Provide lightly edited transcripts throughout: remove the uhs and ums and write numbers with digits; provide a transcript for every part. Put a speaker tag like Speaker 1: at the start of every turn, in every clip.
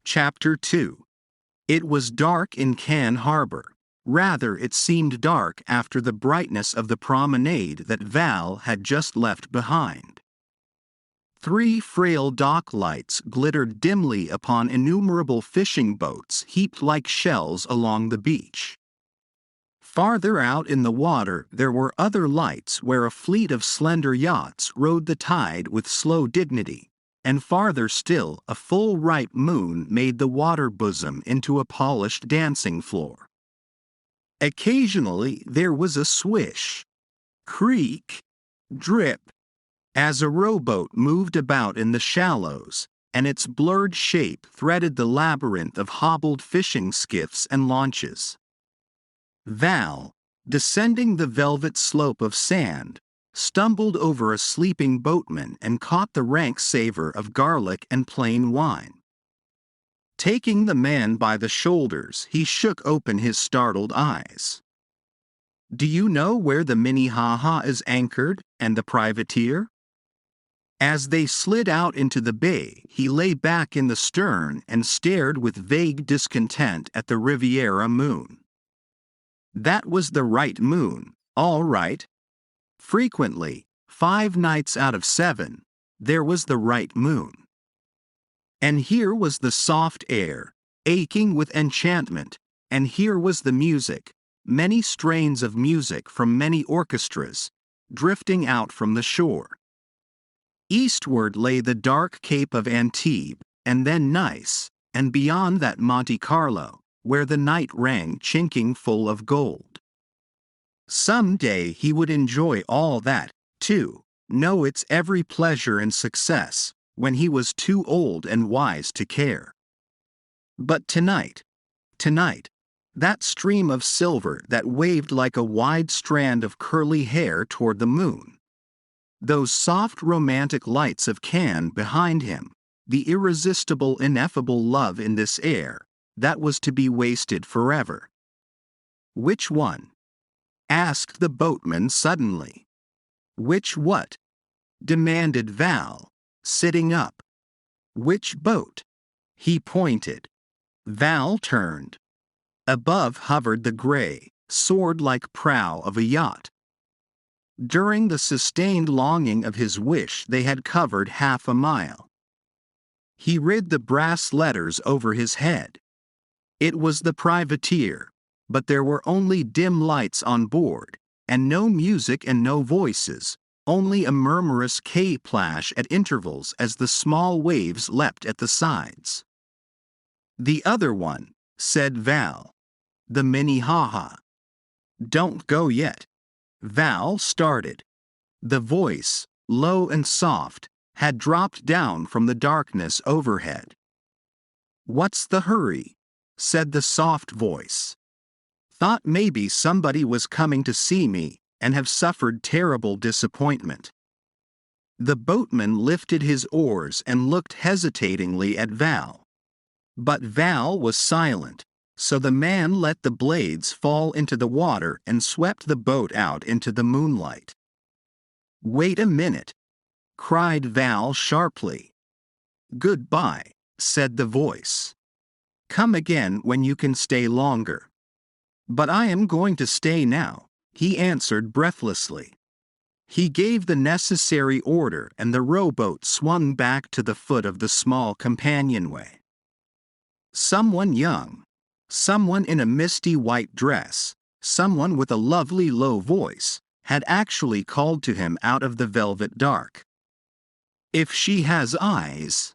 Speaker 1: Chapter 2. It was dark in Cannes Harbor. Rather, it seemed dark after the brightness of the promenade that Val had just left behind. 3 frail dock lights glittered dimly upon innumerable fishing boats heaped like shells along the beach. Farther out in the water there were other lights where a fleet of slender yachts rode the tide with slow dignity, and farther still a full ripe moon made the water bosom into a polished dancing floor. Occasionally there was a swish, creak, drip, as a rowboat moved about in the shallows, and its blurred shape threaded the labyrinth of hobbled fishing skiffs and launches. Val, descending the velvet slope of sand, stumbled over a sleeping boatman and caught the rank savor of garlic and plain wine. Taking the man by the shoulders, he shook open his startled eyes. "Do you know where the Minnehaha is anchored, and the privateer?" As they slid out into the bay, he lay back in the stern and stared with vague discontent at the Riviera moon. That was the right moon, all right. Frequently, 5 nights out of 7, there was the right moon. And here was the soft air, aching with enchantment, and here was the music, many strains of music from many orchestras, drifting out from the shore. Eastward lay the dark Cape of Antibes, and then Nice, and beyond that Monte Carlo, where the night rang chinking full of gold. Some day he would enjoy all that, too, know its every pleasure and success, when he was too old and wise to care. But tonight, that stream of silver that waved like a wide strand of curly hair toward the moon, those soft romantic lights of Cannes behind him, the irresistible ineffable love in this air, that was to be wasted forever. "Which one?" asked the boatman suddenly. "Which what?" demanded Val, sitting up. "Which boat?" He pointed. Val turned. Above hovered the gray, sword-like prow of a yacht. During the sustained longing of his wish they had covered half a mile. He read the brass letters over his head. It was the privateer, but there were only dim lights on board, and no music and no voices, only a murmurous K-plash at intervals as the small waves leapt at the sides. "The other one," said Val. "The Minnehaha." "Don't go yet." Val started. The voice, low and soft, had dropped down from the darkness overhead. "What's the hurry?" said the soft voice. "Thought maybe somebody was coming to see me, and have suffered terrible disappointment." The boatman lifted his oars and looked hesitatingly at Val. But Val was silent, so the man let the blades fall into the water and swept the boat out into the moonlight. "Wait a minute," cried Val sharply. "Goodbye," said the voice. "Come again when you can stay longer." "But I am going to stay now," he answered breathlessly. He gave the necessary order and the rowboat swung back to the foot of the small companionway. Someone young, someone in a misty white dress, someone with a lovely low voice, had actually called to him out of the velvet dark. "If she has eyes,"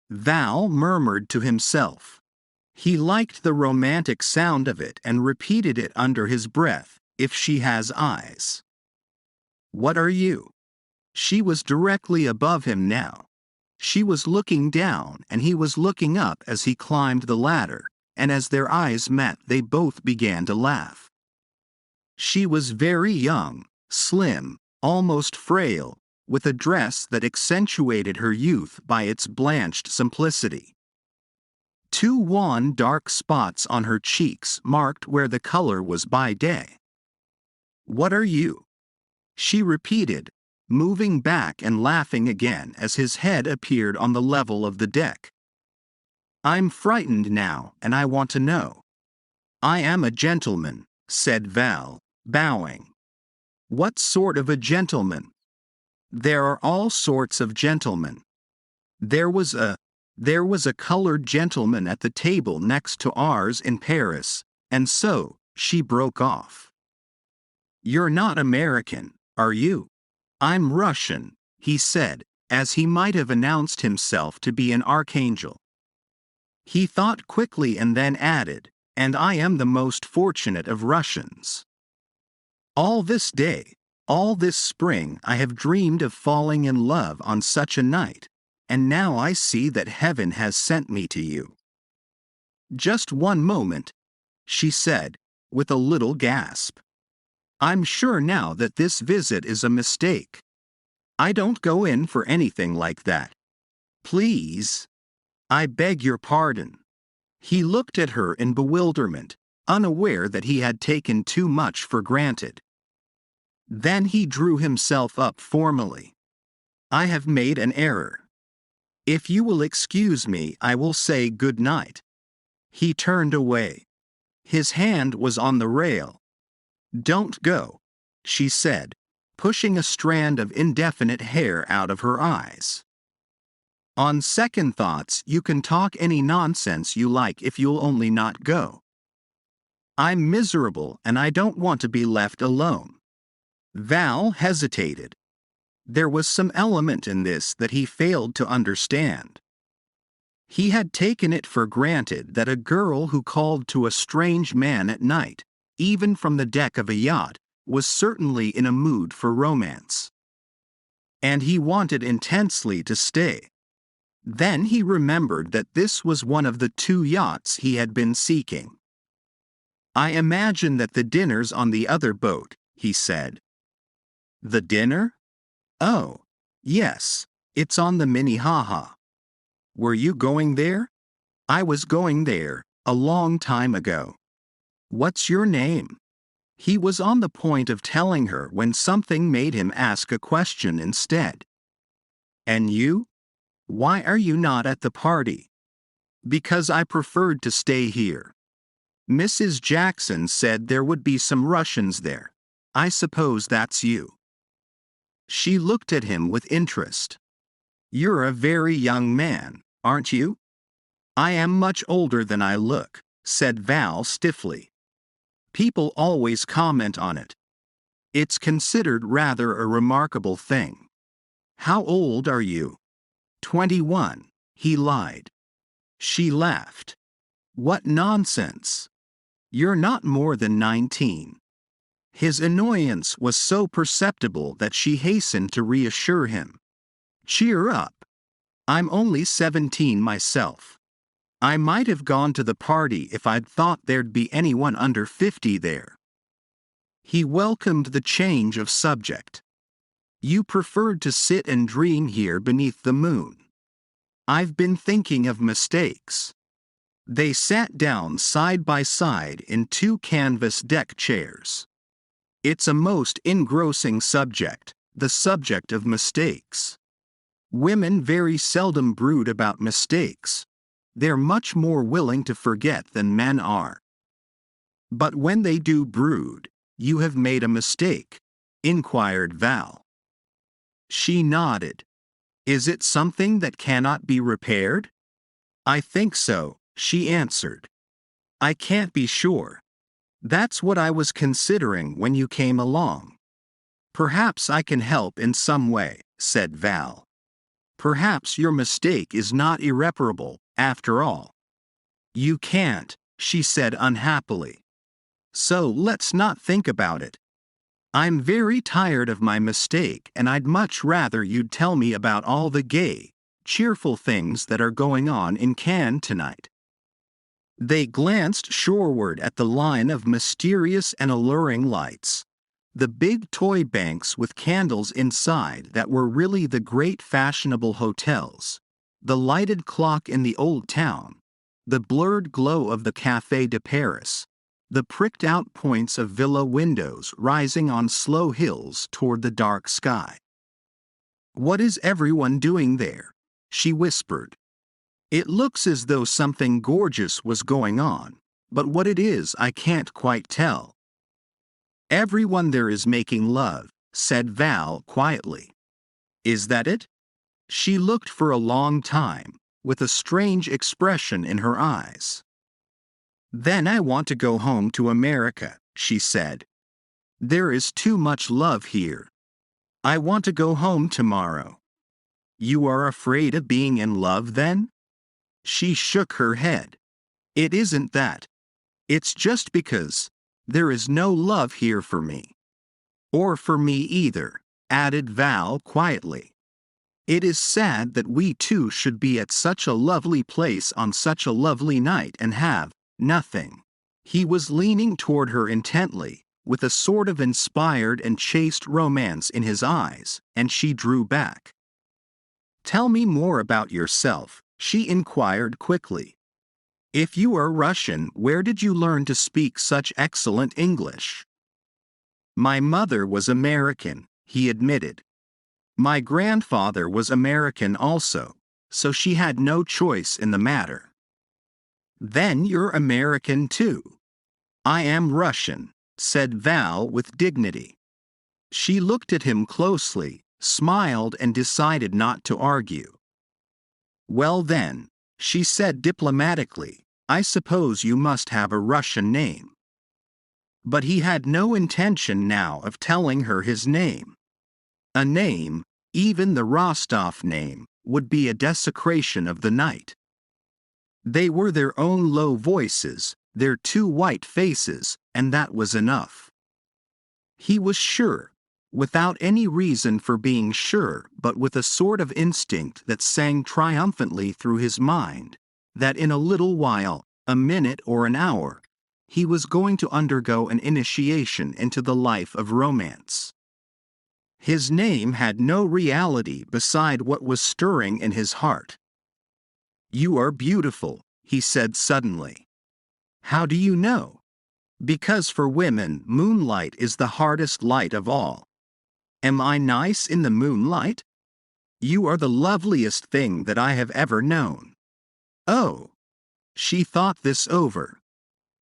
Speaker 1: Val murmured to himself. He liked the romantic sound of it and repeated it under his breath, "If she has eyes." "What are you?" She was directly above him now. She was looking down and he was looking up as he climbed the ladder, and as their eyes met they both began to laugh. She was very young, slim, almost frail, with a dress that accentuated her youth by its blanched simplicity. 2 wan dark spots on her cheeks marked where the color was by day. "What are you?" she repeated, moving back and laughing again as his head appeared on the level of the deck. I'm frightened now, and I want to know. I am a gentleman, said Val, bowing. What sort of a gentleman? There are all sorts of gentlemen. There was a there was a colored gentleman at the table next to ours in Paris, and so, she broke off. You're not American, are you? I'm Russian, he said, as he might have announced himself to be an archangel. He thought quickly and then added, and I am the most fortunate of Russians. All this day, all this spring I have dreamed of falling in love on such a night, and now I see that heaven has sent me to you. Just one moment, she said, with a little gasp. I'm sure now that this visit is a mistake. I don't go in for anything like that. Please. I beg your pardon. He looked at her in bewilderment, unaware that he had taken too much for granted. Then he drew himself up formally. I have made an error. If you will excuse me, I will say good night. He turned away. His hand was on the rail. Don't go, she said, pushing a strand of indefinite hair out of her eyes. On second thoughts, you can talk any nonsense you like if you'll only not go. I'm miserable and I don't want to be left alone. Val hesitated. There was some element in this that he failed to understand. He had taken it for granted that a girl who called to a strange man at night, even from the deck of a yacht, was certainly in a mood for romance. And he wanted intensely to stay. Then he remembered that this was one of the 2 yachts he had been seeking. I imagine that the dinner's on the other boat, he said. The dinner? Oh, yes, it's on the Minnehaha. Were you going there? I was going there, a long time ago. What's your name? He was on the point of telling her when something made him ask a question instead. And you? Why are you not at the party? Because I preferred to stay here. Mrs. Jackson said there would be some Russians there. I suppose that's you. She looked at him with interest. You're a very young man, aren't you? I am much older than I look, said Val stiffly. People always comment on it. It's considered rather a remarkable thing. How old are you? 21, he lied. She laughed. What nonsense. You're not more than 19. His annoyance was so perceptible that she hastened to reassure him. Cheer up. I'm only 17 myself. I might have gone to the party if I'd thought there'd be anyone under 50 there. He welcomed the change of subject. You preferred to sit and dream here beneath the moon. I've been thinking of mistakes. They sat down side by side in 2 canvas deck chairs. It's a most engrossing subject, the subject of mistakes. Women very seldom brood about mistakes. They're much more willing to forget than men are. But when they do brood, you have made a mistake, inquired Val. She nodded. Is it something that cannot be repaired? I think so, she answered. I can't be sure. That's what I was considering when you came along. Perhaps I can help in some way, said Val. Perhaps your mistake is not irreparable, after all. You can't, she said unhappily. So let's not think about it. I'm very tired of my mistake and I'd much rather you'd tell me about all the gay, cheerful things that are going on in Cannes tonight. They glanced shoreward at the line of mysterious and alluring lights. The big toy banks with candles inside that were really the great fashionable hotels. The lighted clock in the old town. The blurred glow of the Café de Paris. The pricked-out points of villa windows rising on slow hills toward the dark sky. What is everyone doing there? She whispered. It looks as though something gorgeous was going on, but what it is I can't quite tell. Everyone there is making love, said Val quietly. Is that it? She looked for a long time, with a strange expression in her eyes. Then I want to go home to America, she said. There is too much love here. I want to go home tomorrow. You are afraid of being in love then? She shook her head. It isn't that. It's just because there is no love here for me. Or for me either, added Val quietly. It is sad that we two should be at such a lovely place on such a lovely night and have nothing. He was leaning toward her intently, with a sort of inspired and chaste romance in his eyes, and she drew back. Tell me more about yourself, she inquired quickly. If you are Russian, where did you learn to speak such excellent English? My mother was American, he admitted. My grandfather was American also, so she had no choice in the matter. Then you're American too. I am Russian, said Val with dignity. She looked at him closely, smiled and decided not to argue. Well then, she said diplomatically, I suppose you must have a Russian name. But he had no intention now of telling her his name. A name, even the Rostov name, would be a desecration of the night. They were their own low voices, their two white faces, and that was enough. He was sure, without any reason for being sure but with a sort of instinct that sang triumphantly through his mind, that in a little while, a minute or an hour, he was going to undergo an initiation into the life of romance. His name had no reality beside what was stirring in his heart. You are beautiful, he said suddenly. How do you know? Because for women, moonlight is the hardest light of all. Am I nice in the moonlight? You are the loveliest thing that I have ever known. Oh. She thought this over.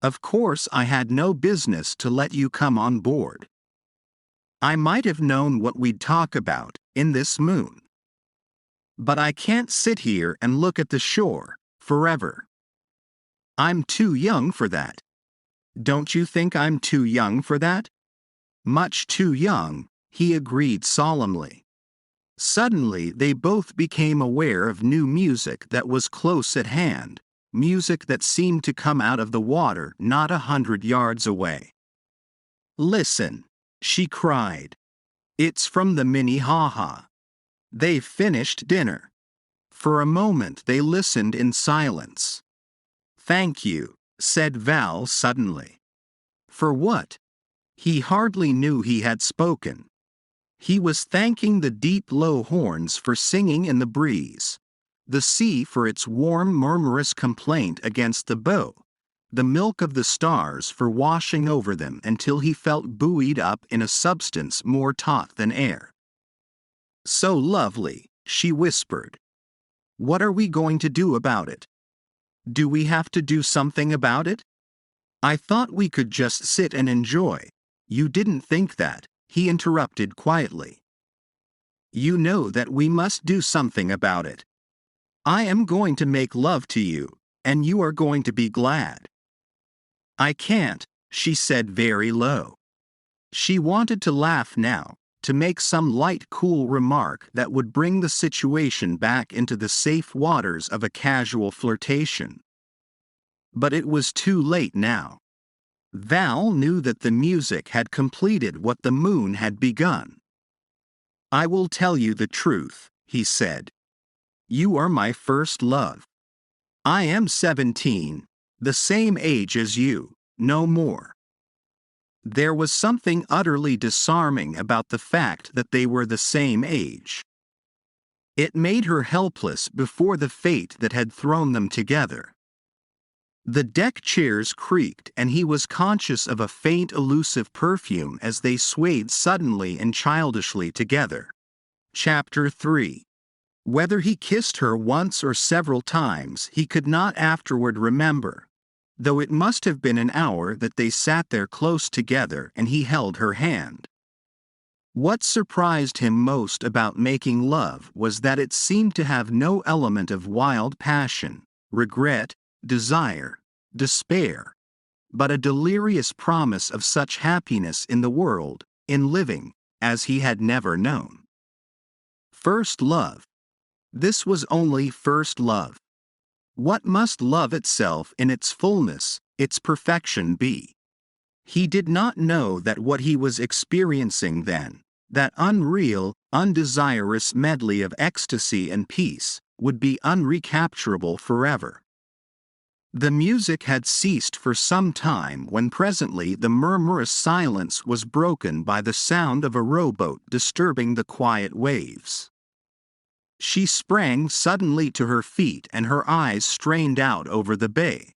Speaker 1: Of course I had no business to let you come on board. I might have known what we'd talk about, in this moon. But I can't sit here and look at the shore, forever. I'm too young for that. Don't you think I'm too young for that? Much too young, he agreed solemnly. Suddenly they both became aware of new music that was close at hand, music that seemed to come out of the water not 100 yards away. Listen, she cried. It's from the Minnehaha. They've finished dinner. For a moment they listened in silence. Thank you, said Val suddenly. For what? He hardly knew he had spoken. He was thanking the deep low horns for singing in the breeze, the sea for its warm murmurous complaint against the bow, the milk of the stars for washing over them until he felt buoyed up in a substance more taut than air. So lovely, she whispered. What are we going to do about it? Do we have to do something about it? I thought we could just sit and enjoy. You didn't think that, he interrupted quietly. You know that we must do something about it. I am going to make love to you, and you are going to be glad. I can't, she said very low. She wanted to laugh now, to make some light cool remark that would bring the situation back into the safe waters of a casual flirtation. But it was too late now. Val knew that the music had completed what the moon had begun. I will tell you the truth, he said. You are my first love. I am 17, the same age as you, no more. There was something utterly disarming about the fact that they were the same age. It made her helpless before the fate that had thrown them together. The deck chairs creaked and he was conscious of a faint elusive perfume as they swayed suddenly and childishly together. Chapter 3. Whether he kissed her once or several times he could not afterward remember, though it must have been an hour that they sat there close together and he held her hand. What surprised him most about making love was that it seemed to have no element of wild passion, regret, desire, despair, but a delirious promise of such happiness in the world, in living, as he had never known. First love. This was only first love. What must love itself in its fullness, its perfection be? He did not know that what he was experiencing then, that unreal, undesirous medley of ecstasy and peace, would be unrecapturable forever. The music had ceased for some time when presently the murmurous silence was broken by the sound of a rowboat disturbing the quiet waves. She sprang suddenly to her feet and her eyes strained out over the bay.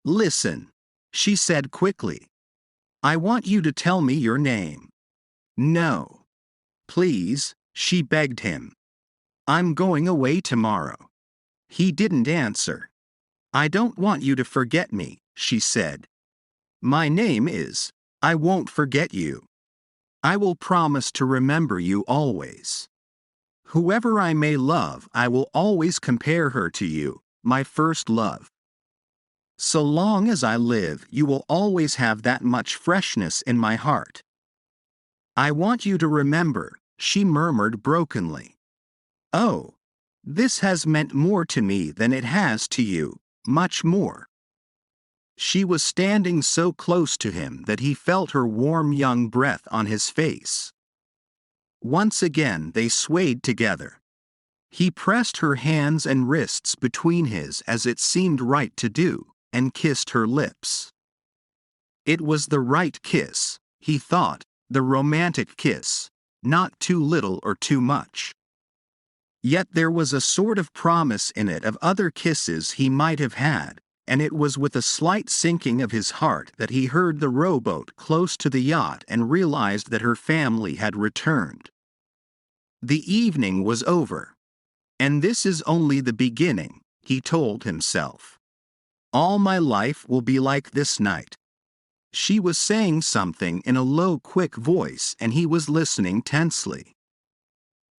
Speaker 1: "Listen," she said quickly. "I want you to tell me your name." "No. Please," she begged him. "I'm going away tomorrow." He didn't answer. "I don't want you to forget me," she said. "My name is, I won't forget you. I will promise to remember you always. Whoever I may love, I will always compare her to you, my first love. So long as I live, you will always have that much freshness in my heart. I want you to remember," she murmured brokenly. "Oh, this has meant more to me than it has to you, much more." She was standing so close to him that he felt her warm young breath on his face. Once again they swayed together. He pressed her hands and wrists between his as it seemed right to do, and kissed her lips. It was the right kiss, he thought, the romantic kiss, not too little or too much. Yet there was a sort of promise in it of other kisses he might have had, and it was with a slight sinking of his heart that he heard the rowboat close to the yacht and realized that her family had returned. The evening was over. And this is only the beginning, he told himself. All my life will be like this night. She was saying something in a low, quick voice and he was listening tensely.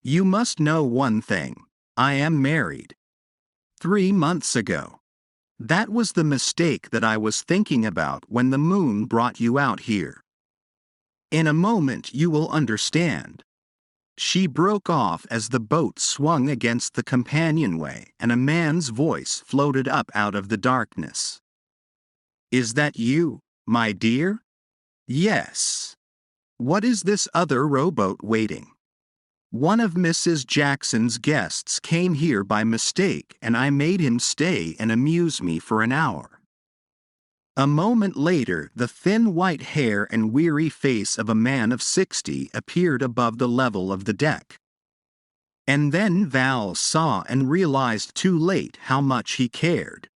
Speaker 1: "You must know one thing. I am married. 3 months ago. That was the mistake that I was thinking about when the moon brought you out here. In a moment you will understand." She broke off as the boat swung against the companionway and a man's voice floated up out of the darkness. "Is that you, my dear?" "Yes." "What is this other rowboat waiting?" "One of Mrs. Jackson's guests came here by mistake and I made him stay and amuse me for an hour." A moment later the thin white hair and weary face of a man of 60 appeared above the level of the deck. And then Val saw and realized too late how much he cared.